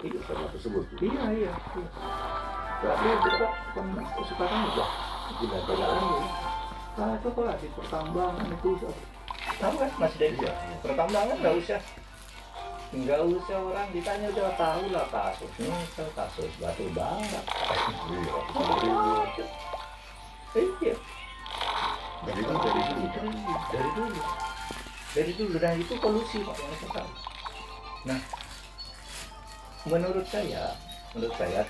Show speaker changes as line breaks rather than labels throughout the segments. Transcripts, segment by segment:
sama tersebut.
Iya. Tapi kita sekarang udah gila-gilaan ya. Nah itu kok di pertambangan itu tahu kan Mas Dedi? Pertambangan nggak usah orang ditanya udah tahu lah kasusnya, kasus batu bara. Iya.
Dari dulu.
Dan itu polusi Pak yang saya tahu. Nah, menurut saya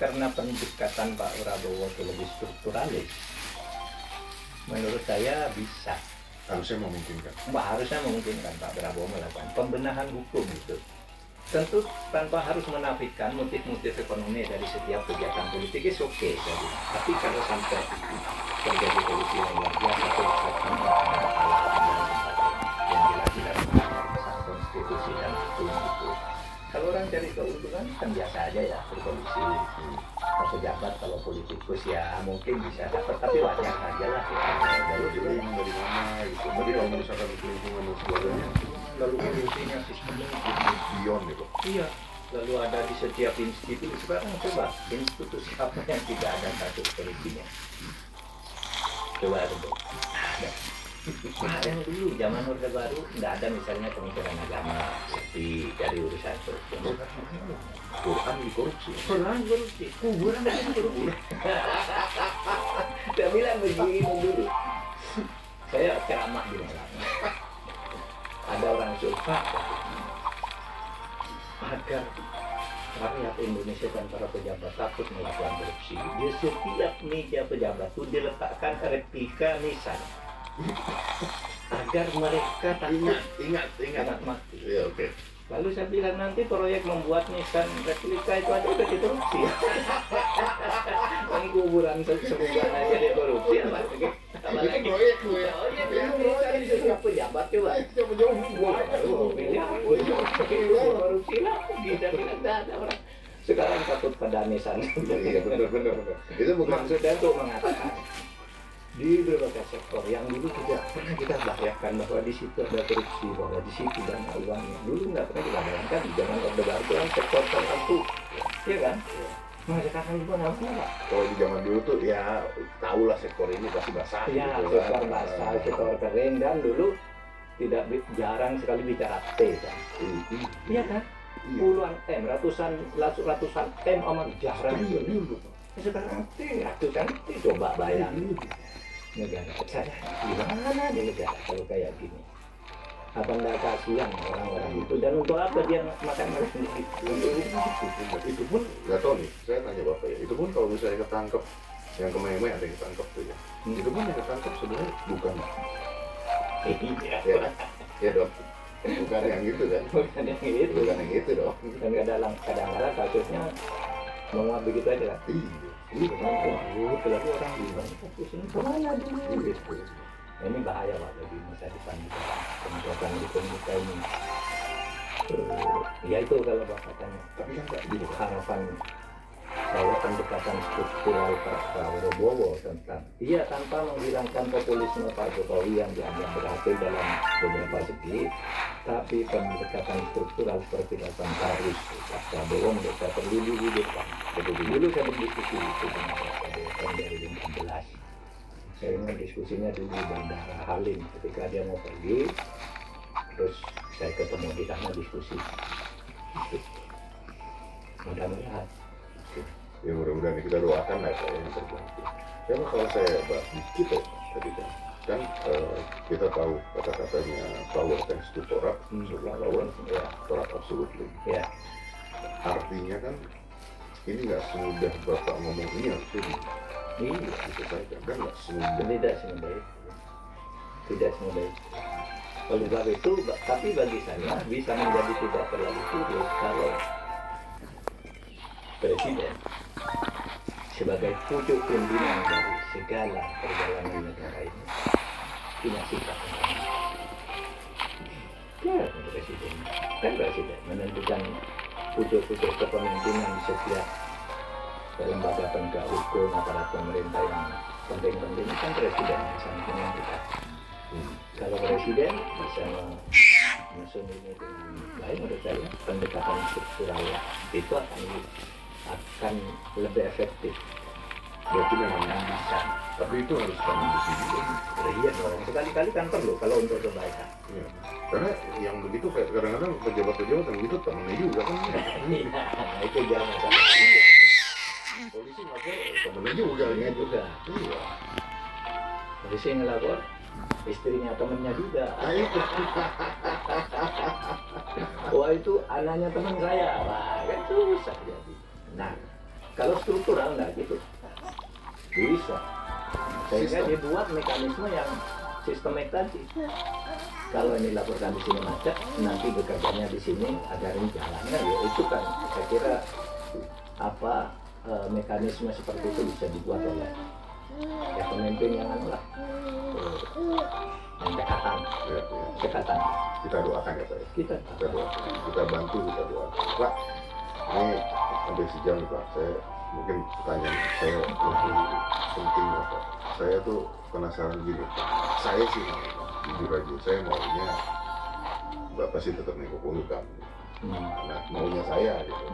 karena pendekatan Pak Prabowo itu lebih strukturalis, menurut saya bisa.
Harusnya memungkinkan
Pak Prabowo melakukan pembenahan hukum itu. Tentu tanpa harus menafikan motif-motif ekonomi dari setiap kegiatan politik itu oke. Tapi kalau sampai terjadi polusi yang luar biasa, kerusakan yang jelas-jelas merusak konstitusi dan hukum itu. Kalau orang cari keuntungan kan biasa aja ya, berpolisi, pejabat kalau politikus ya mungkin bisa dapat, tapi wajar aja lah.
Kalau dari mana gitu. Tapi kalau misalkan lingkungan dan sebagainya,
Lalu korupsinya sistemnya
beyond gitu.
iya. Lalu ada di setiap institusi. Sekarang coba institusi apa yang tidak ada kasus korupsinya? Coba tuh. Ada yang dulu zaman Orde Baru nggak ada, misalnya Kementerian Agama sepi dari urusan korupsi.
Quran dikorupsi.
Kuburan ada korupsi. Saya bilang begini dulu. Saya ceramah di malam. Ada orang suka agar rakyat Indonesia dan para pejabat takut melakukan korupsi. Di setiap meja pejabat itu diletakkan replika nisan agar mereka takut.
Ingat
mati.
Iya, oke.
Lalu saya bilang nanti proyek membuat nisan replika itu aja udah dikorupsi. Kan kuburan sebulan aja dikorupsi apalagi
proyek gue.
di setiap pejabat coba. Korupsi lah, tidak ada orang. Sekarang takut pada nisan.
Iya, benar. Itu bukan
Maksudnya untuk mengatakan di berbagai sektor yang dulu tidak pernah kita bayangkan bahwa di situ ada korupsi, bahwa di situ dana uangnya dulu nggak pernah kita bayangkan di zaman Orde Baru itu kan sektor tertentu, ya kan? Nah sekarang itu namanya Pak.
kalau di zaman dulu tuh ya tahulah sektor ini pasti basah.
Ya,
gitu,
sektor basah, sektor kering, dan dulu tidak jarang sekali bicara T kan? Iya kan? Puluhan M, ratusan M amat jarang. Sekarang ratusan T, coba bayangin. Negara saya gimana di negara kalau kayak gini? Apa nggak kasihan orang-orang itu, dan untuk apa dia makan sendiri?
Itu pun nggak tahu nih, saya tanya bapak ya, itu pun kalau misalnya ketangkep, yang kemarin ada yang ketangkep tuh ya, itu pun yang ketangkep sebenarnya bukan ya dong, bukan yang gitu kan,
Bukan yang itu
dong.
dan kadang-kadang kasusnya menguap begitu aja lah. Lalu orang bilang kasusnya kemana dulu? Nah, ini bahaya Pak bagi masa depan kita, pendidikan hukum kita ini. Ya itu kalau Bapak tanya.
Tapi kan nggak gini,
Harapan saya pendekatan struktural Pak Prabowo tentang tanpa menghilangkan populisme Pak Jokowi yang dianggap berhasil dalam beberapa segi, tapi pendekatan struktural seperti Pak Harus Pak Prabowo menurut saya perlu diwujudkan. Jadi dulu saya berdiskusi itu dengan Pak Prabowo tahun 2016. Saya ingat diskusinya dulu di Bandara Halim ketika dia mau pergi, terus saya ketemu di sana diskusi. Mudah-mudahan.
ya mudah-mudahan kita doakan lah saya yang terbantu. Karena kalau saya bahas dikit ya tadi kan kita tahu kata-katanya power tends to corrupt, power corrupt absolutely.
Ya.
Artinya kan ini nggak semudah bapak ngomong ini harusnya
Iya,
diselesaikan kan, nggak semudah.
Tidak semudah itu. Oleh sebab itu, tapi bagi saya bisa menjadi tidak terlalu sulit kalau presiden sebagai pucuk pimpinan dari segala perjalanan negara ini punya sikap ya presiden menentukan pucuk-pucuk kepemimpinan di setiap lembaga penegak hukum, aparat pemerintah yang penting-penting kan presiden yang sangat menentukan. Kalau presiden bisa menyusun ini dengan lain, menurut saya pendekatan struktural itu akan lebih efektif.
Berarti memang
Bisa.
tapi itu harus kamu di sini.
Iya dong, sekali-kali kan perlu kalau untuk kebaikan.
Iya. Karena yang begitu kayak kadang-kadang pejabat-pejabat yang begitu temennya juga kan.
Nah, itu jangan masalah.
Polisi ngapor temennya juga
Iya
gitu.
juga.
Iya.
Polisi ngelapor istrinya temennya juga.
Nah itu.
Wah itu anaknya teman saya. Wah kan susah jadi. Nah kalau struktural nggak gitu. Bisa. Sehingga dibuat mekanisme yang sistemik tadi. Kalau ini laporkan di sini macet, nanti bekerjanya di sini ada jalannya, ya itu kan saya kira mekanisme seperti itu bisa dibuat oleh ya pemimpin yang adalah yang dekatan,
Ya, ya.
dekatan.
Kita doakan ya Pak ya.
Kita
Doakan, kita bantu, kita doakan. Pak, ini sampai sejam nih Pak. Saya mungkin pertanyaan saya lebih penting ya Pak. Saya tuh penasaran gini. Saya sih jujur aja, saya maunya Bapak sih tetap nengok Polhukam. Nah, maunya saya gitu.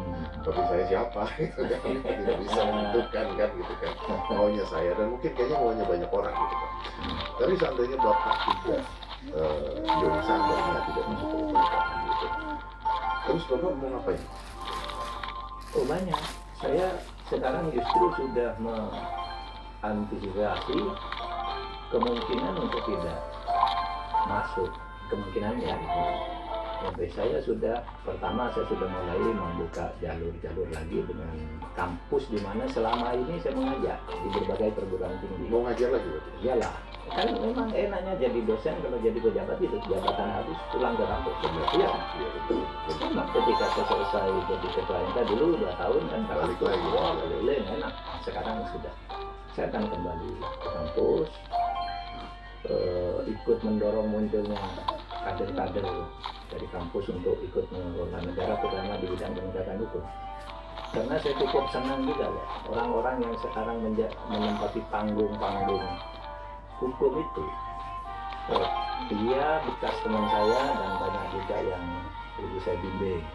Tapi saya siapa gitu kan, tidak bisa menentukan kan gitu kan. Maunya saya dan mungkin kayaknya maunya banyak orang gitu Pak. Tapi seandainya Bapak tidak Joni Sandornya tidak masuk ke pemerintahan gitu, terus Bapak mau ngapain?
Oh banyak. Saya sekarang justru sudah mengantisipasi kemungkinan untuk tidak masuk. Kemungkinannya. Jadi saya sudah mulai membuka jalur-jalur lagi dengan kampus di mana selama ini saya mengajar di berbagai perguruan tinggi.
Mau ngajar lagi Bapak?
Iyalah, kan memang enaknya jadi dosen kalau jadi pejabat itu jabatan habis pulang ke kampus. Iya.
Iya betul.
Sama ketika saya selesai jadi ketua MK dulu 2 tahun kan
Balik lagi.
wah keliling enak. Sekarang sudah saya akan kembali ke kampus, ikut mendorong munculnya kader-kader dari kampus untuk ikut mengelola negara terutama di bidang penegakan hukum. Karena saya cukup senang juga ya orang-orang yang sekarang menempati panggung-panggung hukum itu. Dia bekas teman saya dan banyak juga yang dulu saya bimbing.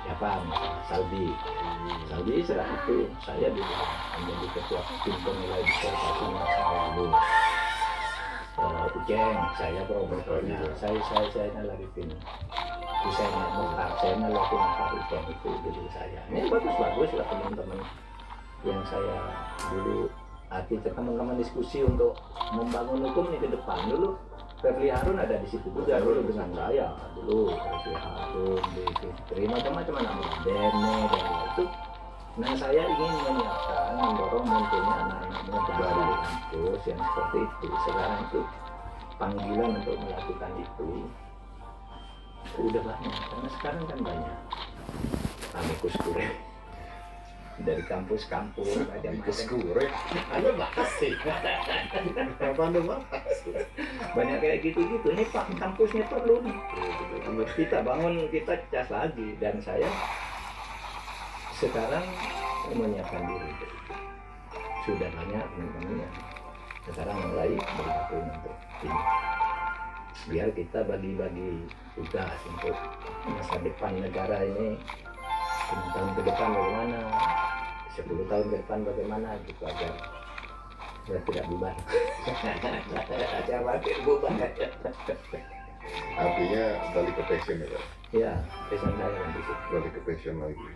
Jepang, Saldi setelah itu saya juga menjadi ketua tim penilai disertasi masalah lalu. Ujeng, saya promotornya, saya lagi tim. Saya lagi Ujeng itu dulu saya. Ini bagus lah teman-teman yang saya dulu teman-teman diskusi untuk membangun hukum ini ke depan dulu. Refli Harun ada di situ juga dulu dengan saya dulu. Refli Harun, Fitri, macam-macam anak Bene dan itu. Nah saya ingin menyiapkan, mendorong munculnya anak-anak muda dari kampus yang seperti itu. Sekarang itu panggilan untuk melakukan itu udah banyak, karena sekarang kan banyak amikus kure dari kampus-kampus
Amikus kure?
ada bahas sih
Apa Anda bahas?
banyak kayak gitu-gitu. Ini Pak kampusnya perlu nih kita bangun, kita cas lagi, dan saya sekarang menyiapkan diri untuk itu. Sudah banyak teman-teman yang sekarang mulai bergabung untuk ini, biar kita bagi-bagi tugas untuk masa depan negara ini 5 tahun ke depan bagaimana, 10 tahun ke depan bagaimana gitu, agar tidak bubar. Agar makin bubar.
Artinya balik ke passion ya Pak?
Ya, pesan saya nanti sih.
Balik ke passion lagi,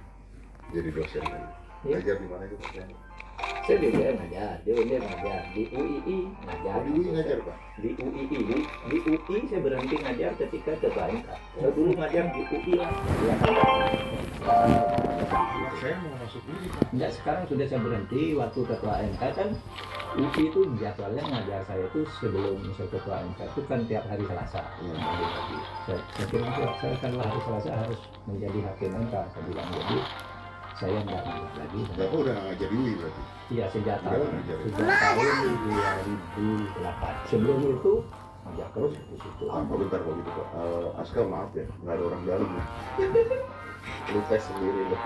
jadi dosen lagi.
Iya.
Ngajar di mana itu Pak?
Saya di UGM ngajar, di UNIR ngajar, di UII ngajar.
Oh, di UI ngajar Pak?
Di UII, di UI saya berhenti ngajar ketika ketua MK. Saya dulu ngajar di UI lah.
Saya mau masuk UI Pak.
Enggak, sekarang sudah saya berhenti. Waktu ketua MK kan UI itu jadwalnya ngajar saya itu sebelum saya ketua MK itu kan tiap hari Selasa. Saya kira saya kalau hari Selasa harus menjadi hakim MK. Saya bilang jadi saya enggak ngajar lagi.
Bapak udah nggak ngajar di UI berarti?
Iya, sejak
Berapa
tahun
ngajar?
2008. Sebelum itu ngajar terus di situ.
Bentar kalau gitu Pak. Aska maaf ya, nggak ada orang dalam ya. Lu tes sendiri loh.